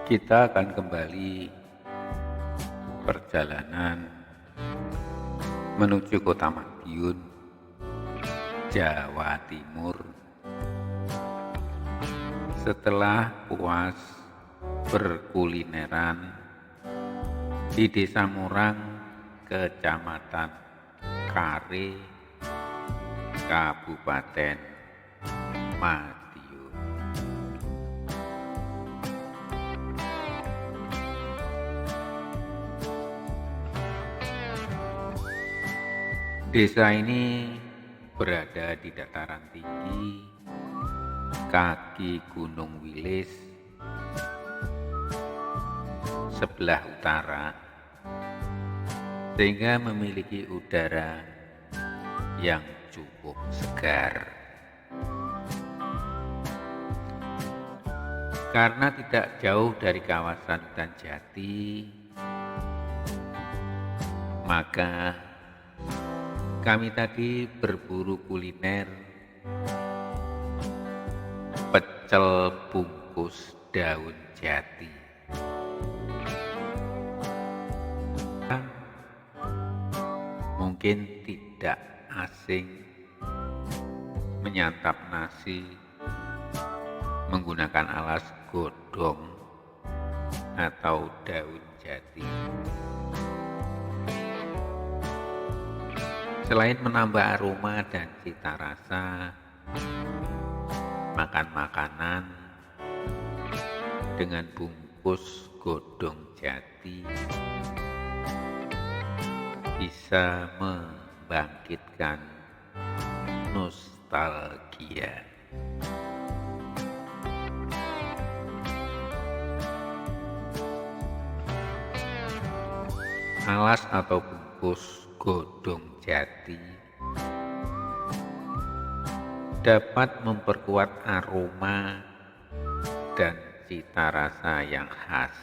Kita akan kembali perjalanan menuju Kota Madiun, Jawa Timur. Setelah puas berkulineran di Desa Murang, Kecamatan Kare, Kabupaten Madiun. Desa ini berada di dataran tinggi kaki Gunung Wilis sebelah utara, sehingga memiliki udara yang cukup segar. Karena tidak jauh dari kawasan hutan jati, maka kami tadi berburu kuliner pecel bungkus daun jati. Mungkin tidak asing menyantap nasi menggunakan alas godong atau daun jati. Selain menambah aroma dan cita rasa, makan makanan dengan bungkus godong jati bisa membangkitkan nostalgia. Alas atau bungkus godong jati dapat memperkuat aroma dan cita rasa yang khas.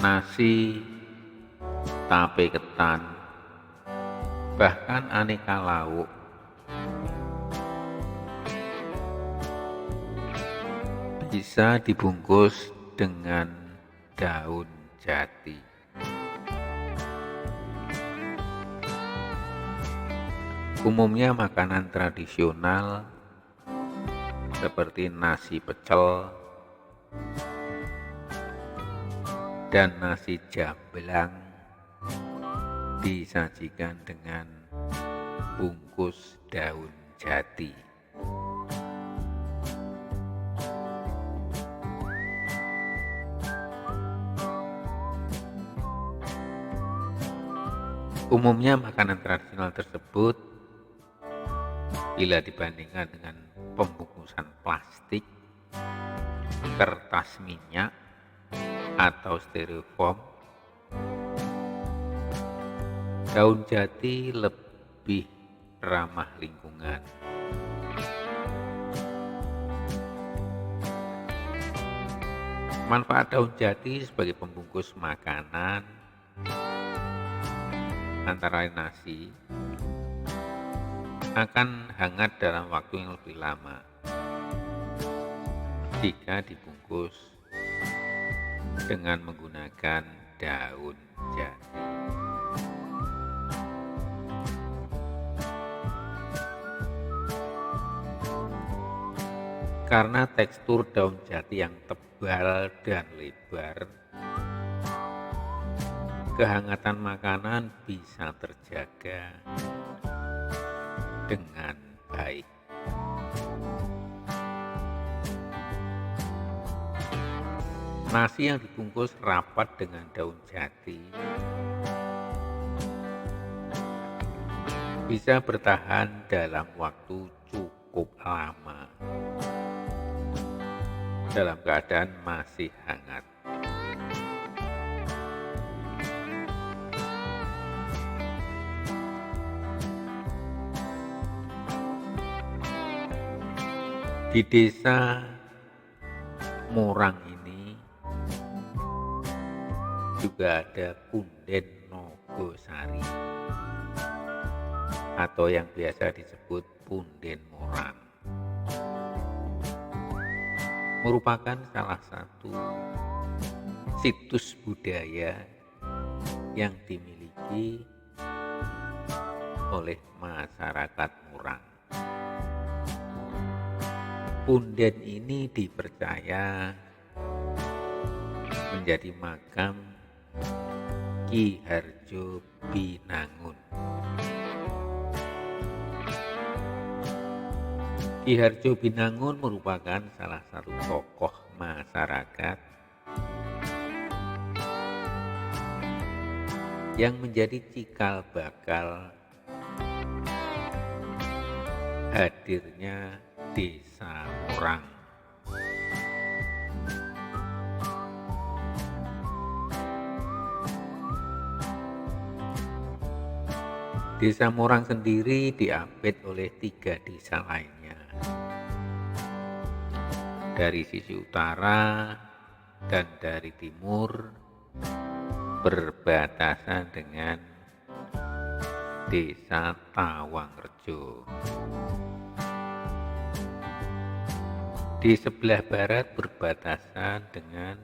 Nasi, tape ketan, bahkan aneka lauk bisa dibungkus dengan daun jati. Umumnya makanan tradisional seperti nasi pecel dan nasi jamblang disajikan dengan bungkus daun jati. Umumnya makanan tradisional tersebut bila dibandingkan dengan pembungkusan plastik, kertas minyak, atau styrofoam, daun jati lebih ramah lingkungan. Manfaat daun jati sebagai pembungkus makanan antara lain nasi akan hangat dalam waktu yang lebih lama jika dibungkus dengan menggunakan daun jati. Karena tekstur daun jati yang tebal dan lebar, kehangatan makanan bisa terjaga dengan baik. Nasi yang dibungkus rapat dengan daun jati bisa bertahan dalam waktu cukup lama dalam keadaan masih hangat. Di desa Morang ini juga ada Punden Nogosari atau yang biasa disebut Punden Morang. Merupakan salah satu situs budaya yang dimiliki oleh masyarakat Morang. Punden ini dipercaya menjadi makam Ki Harjo Binangun. Ki Harjo Binangun merupakan salah satu tokoh masyarakat yang menjadi cikal bakal hadirnya Desa Morang. Desa Morang sendiri diapit oleh 3 desa lainnya. Dari sisi utara dan dari timur berbatasan dengan Desa Tawangrejo. Di sebelah barat berbatasan dengan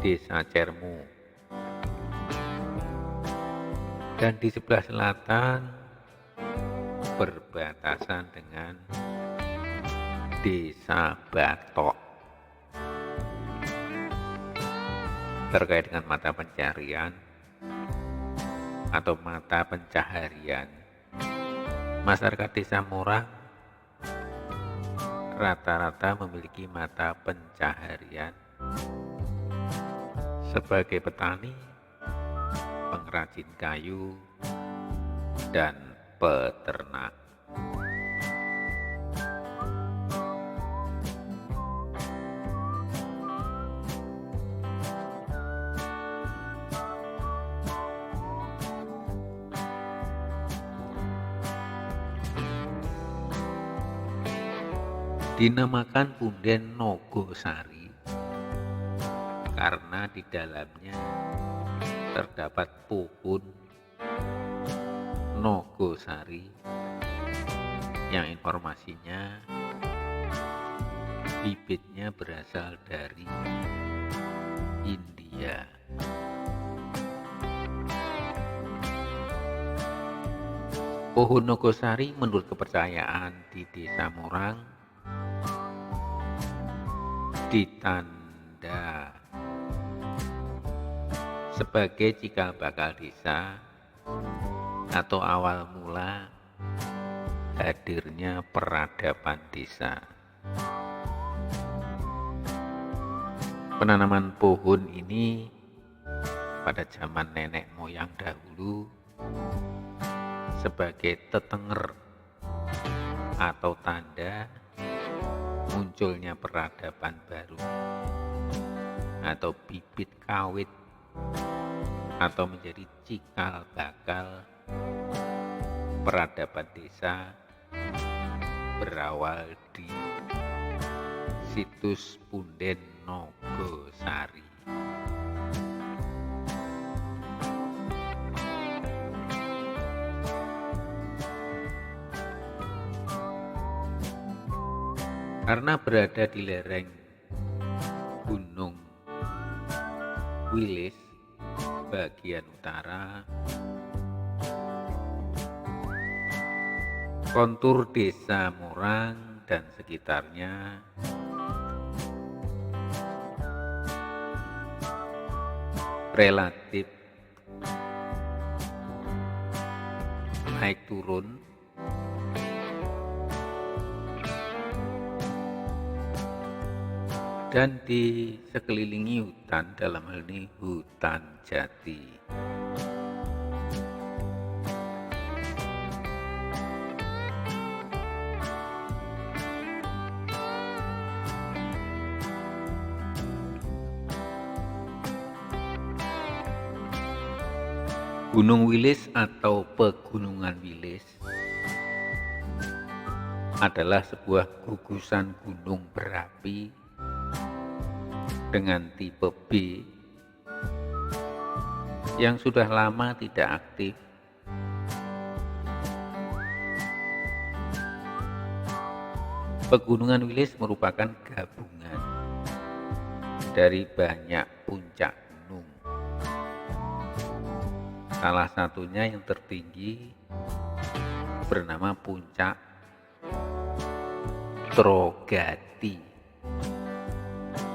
Desa Cermu. Dan di sebelah selatan berbatasan dengan Desa Batok. Terkait dengan mata pencarian atau mata pencaharian, masyarakat Desa Morang rata-rata memiliki mata pencaharian sebagai petani, pengrajin kayu, dan peternak. Dinamakan Punden Nogosari karena di dalamnya terdapat pohon Nogosari yang informasinya bibitnya berasal dari India. Pohon Nogosari menurut kepercayaan di Desa Morang ditanda sebagai cikal bakal desa atau awal mula hadirnya peradaban desa. Penanaman pohon ini pada zaman nenek moyang dahulu sebagai tetenger atau tanda munculnya peradaban baru atau bibit kawit atau menjadi cikal bakal peradaban desa berawal di situs Punden Nogosari. Karena berada di lereng Gunung Wilis bagian utara, kontur Desa Morang dan sekitarnya relatif naik turun dan di sekelilingi hutan, dalam hal ini hutan jati. Gunung Wilis atau Pegunungan Wilis adalah sebuah gugusan gunung berapi dengan tipe B yang sudah lama tidak aktif. Pegunungan Wilis merupakan gabungan dari banyak puncak gunung. Salah satunya yang tertinggi bernama Puncak Trogati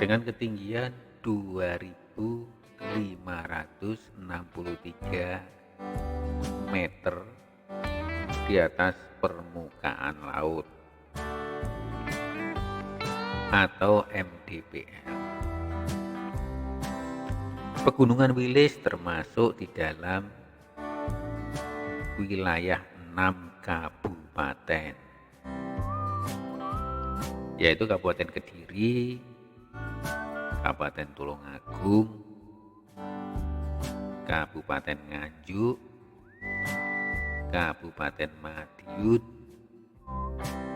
dengan ketinggian 2.563 meter di atas permukaan laut atau MDPL. Pegunungan Wilis termasuk di dalam wilayah 6 kabupaten, yaitu Kabupaten Kediri, Kabupaten Tulungagung, Kabupaten Nganjuk, Kabupaten Madiun,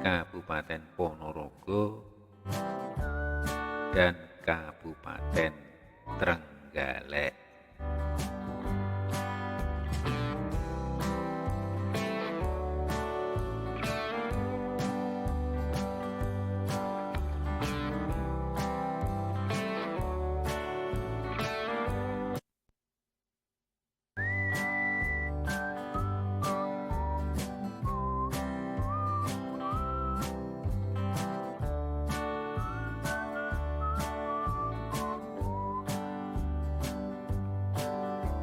Kabupaten Ponorogo, dan Kabupaten Trenggalek.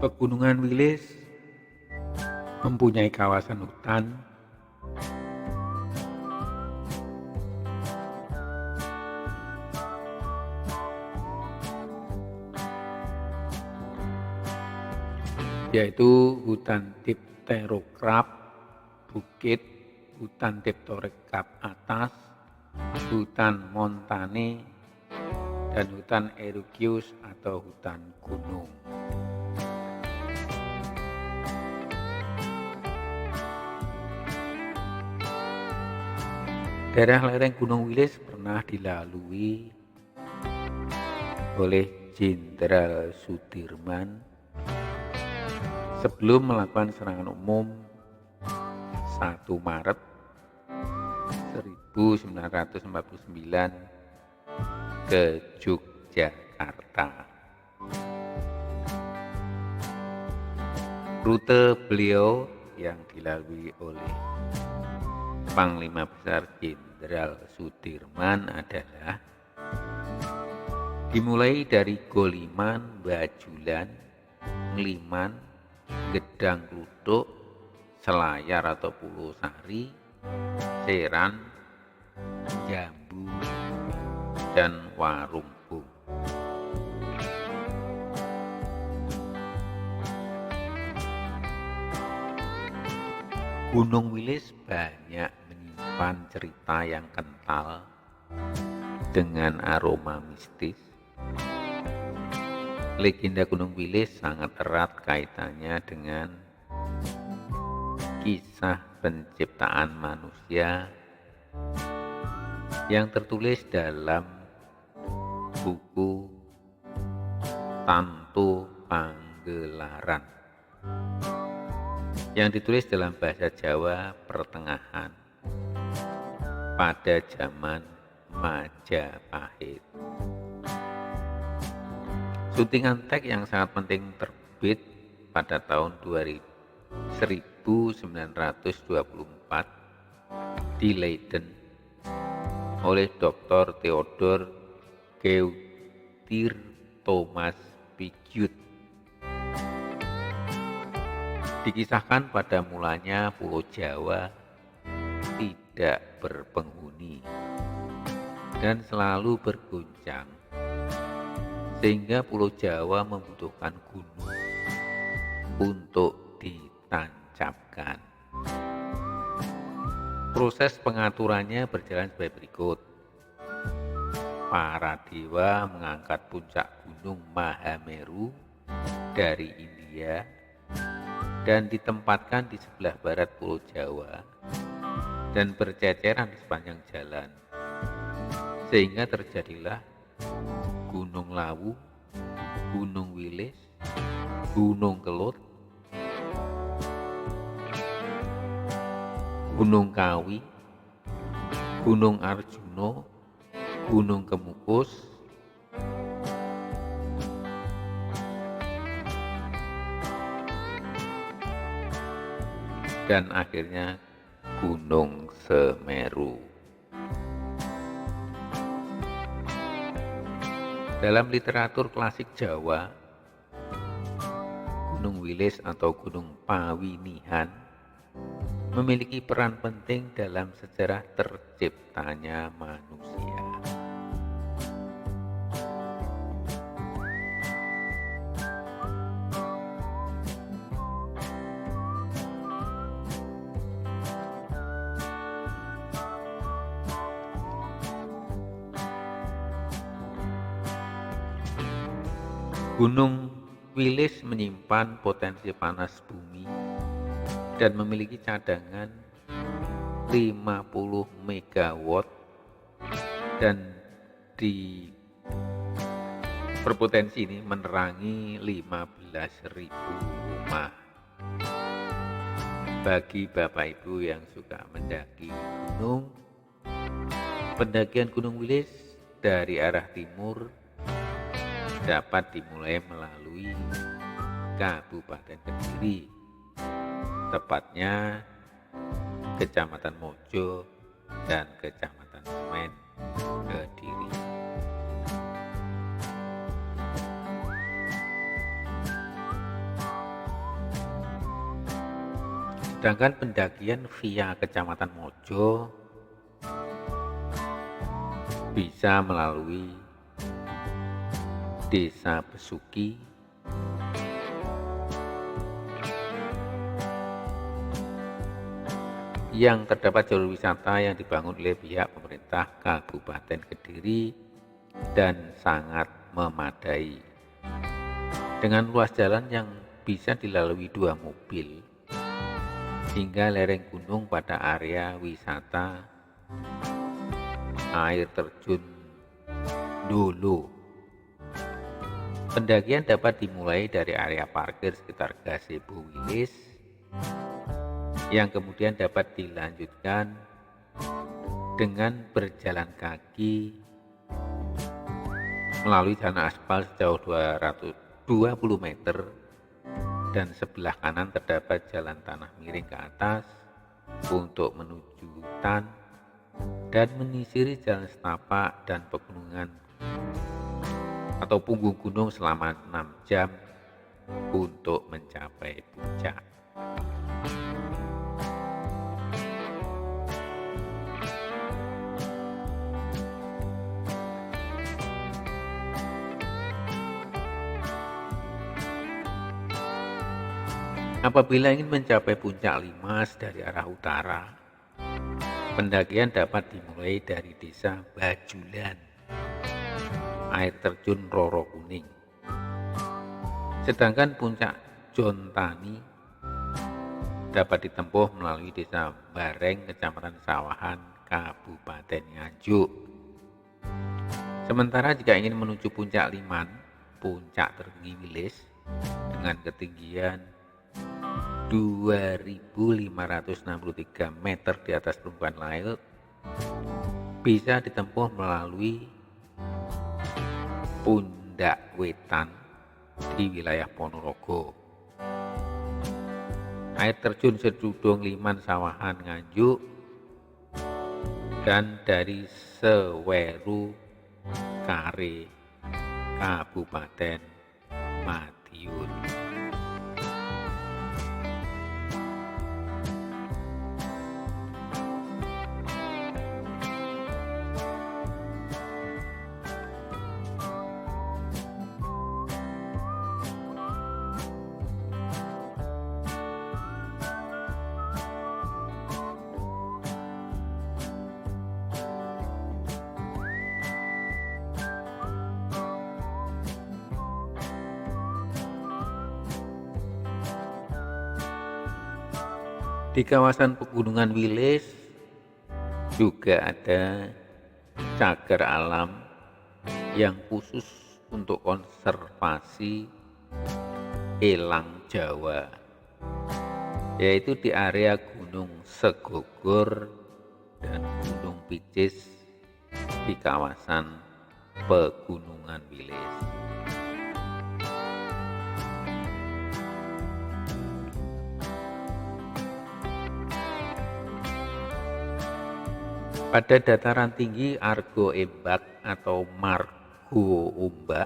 Pegunungan Wilis mempunyai kawasan hutan yaitu hutan dipterokrap bukit, hutan dipterokrap atas, hutan montane, dan hutan erugius atau hutan gunung. Daerah lereng Gunung Wilis pernah dilalui oleh Jenderal Sudirman sebelum melakukan serangan umum 1 Maret 1949 ke Yogyakarta. Rute beliau yang dilalui oleh Panglima Besar Jenderal Sudirman adalah dimulai dari Goliman, Bajulan, Ngliman, Gedang Kluthuk, Selayar atau Pulau Sari, Seran, Jambu, dan Warumpung. Gunung Wilis banyak menyimpan cerita yang kental dengan aroma mistis. Legenda Gunung Wilis sangat erat kaitannya dengan kisah penciptaan manusia yang tertulis dalam buku Tantu Panggelaran yang ditulis dalam bahasa Jawa pertengahan pada zaman Majapahit. Suntingan teks yang sangat penting terbit pada tahun 1924 di Leiden oleh Dr. Theodor Geuthir Thomas Pigut. Dikisahkan pada mulanya Pulau Jawa tidak berpenghuni dan selalu bergoncang, sehingga Pulau Jawa membutuhkan gunung untuk ditancapkan. Proses pengaturannya berjalan sebagai berikut. Para dewa mengangkat puncak gunung Mahameru dari India dan ditempatkan di sebelah barat Pulau Jawa dan berceceran di sepanjang jalan, sehingga terjadilah Gunung Lawu, Gunung Wilis, Gunung Kelut, Gunung Kawi, Gunung Arjuno, Gunung Kemukus, dan akhirnya Gunung Semeru. Dalam literatur klasik Jawa, Gunung Wilis atau Gunung Pawinihan memiliki peran penting dalam sejarah terciptanya manusia. Gunung Wilis menyimpan potensi panas bumi dan memiliki cadangan 50 megawatt dan di berpotensi ini menerangi 15.000 rumah. Bagi Bapak Ibu yang suka mendaki gunung, pendakian Gunung Wilis dari arah timur dapat dimulai melalui Kabupaten Kediri, tepatnya Kecamatan Mojo dan Kecamatan Semen, Kediri. Sedangkan pendakian via Kecamatan Mojo bisa melalui Desa Besuki, yang terdapat jalur wisata yang dibangun oleh pihak pemerintah Kabupaten Kediri dan sangat memadai, dengan luas jalan yang bisa dilalui 2 mobil hingga lereng gunung pada area wisata air terjun Dolo. Pendakian dapat dimulai dari area parkir sekitar Gazebo Wilis, yang kemudian dapat dilanjutkan dengan berjalan kaki melalui jalan aspal sejauh 220 meter, dan sebelah kanan terdapat jalan tanah miring ke atas untuk menuju hutan dan menyisiri jalan setapak dan pegunungan atau punggung gunung selama 6 jam untuk mencapai puncak. Apabila ingin mencapai puncak Limas dari arah utara, pendakian dapat dimulai dari Desa Bajulan, air terjun Roro Kuning. Sedangkan puncak Jontani dapat ditempuh melalui Desa Bareng, Kecamatan Sawahan, Kabupaten Nganjuk. Sementara jika ingin menuju puncak Liman, puncak tertinggi Wilis dengan ketinggian 2.563 meter di atas permukaan laut, bisa ditempuh melalui Pundak Wetan di wilayah Ponorogo. Air terjun Sedudung Liman Sawahan Nganjuk, dan dari Seweru Kare, Kabupaten Madiun. Di kawasan Pegunungan Wilis Juga ada cagar alam yang khusus untuk konservasi elang Jawa, yaitu di area Gunung Segogor dan Gunung Picis di kawasan Pegunungan Wilis. Pada dataran tinggi Argo Embak atau Margo Ombak,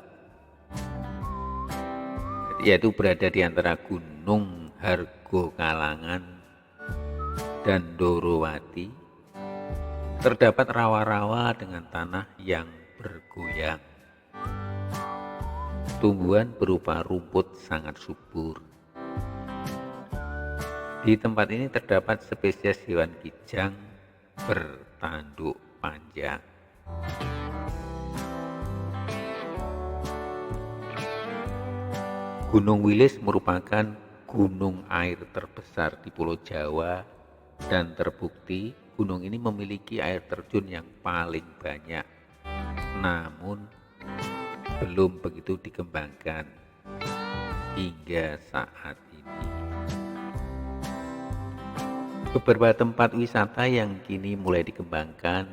yaitu berada di antara Gunung Hargo Kalangan dan Dorowati, terdapat rawa-rawa dengan tanah yang bergoyang. Tumbuhan berupa rumput sangat subur. Di tempat ini terdapat spesies hewan kijang bertanduk panjang. Gunung Wilis merupakan gunung air terbesar di Pulau Jawa dan terbukti gunung ini memiliki air terjun yang paling banyak, namun belum begitu dikembangkan hingga saat ini. Beberapa tempat wisata yang kini mulai dikembangkan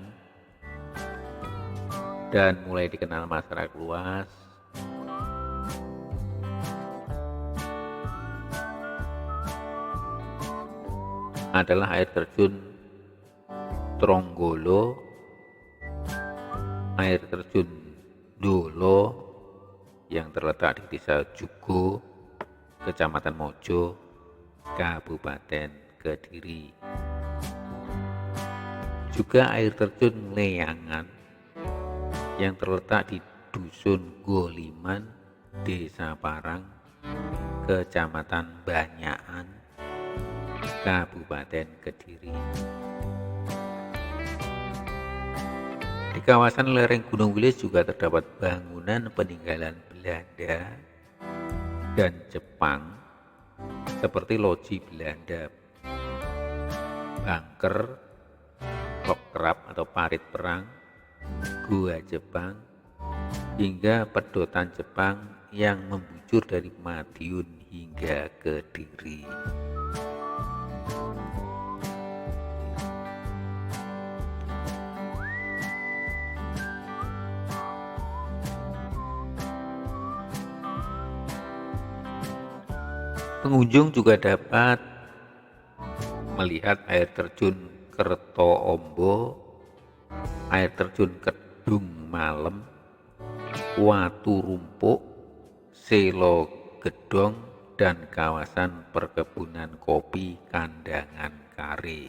dan mulai dikenal masyarakat luas adalah air terjun Tronggolo, air terjun Dolo yang terletak di Desa Jugo, Kecamatan Mojo, Kabupaten Kediri. Juga air terjun Leangan yang terletak di Dusun Goliman, Desa Parang, Kecamatan Banyakan, Kabupaten Kediri. Di kawasan lereng Gunung Wilis juga terdapat bangunan peninggalan Belanda dan Jepang seperti loji Belanda, bunker, Lokrap atau parit perang, gua Jepang, hingga pedotan Jepang yang membujur dari Madiun hingga Kediri. Pengunjung juga dapat melihat air terjun Kerto Ombo, air terjun Kedung Malem, Watu Rumpuk, Selo Gedong, dan kawasan perkebunan kopi Kandangan Kare.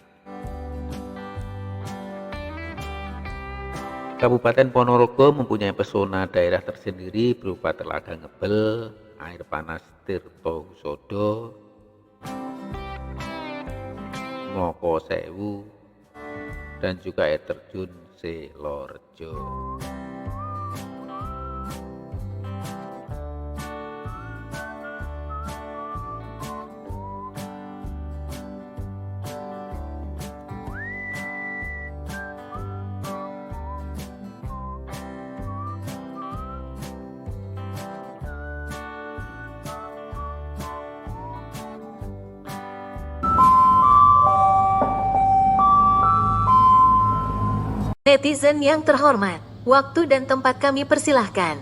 Kabupaten Ponorogo mempunyai pesona daerah tersendiri berupa Telaga Ngebel, air panas Tirto Husodo, Moko Sewu, dan juga air terjun Selorejo. Netizen yang terhormat, waktu dan tempat kami persilahkan.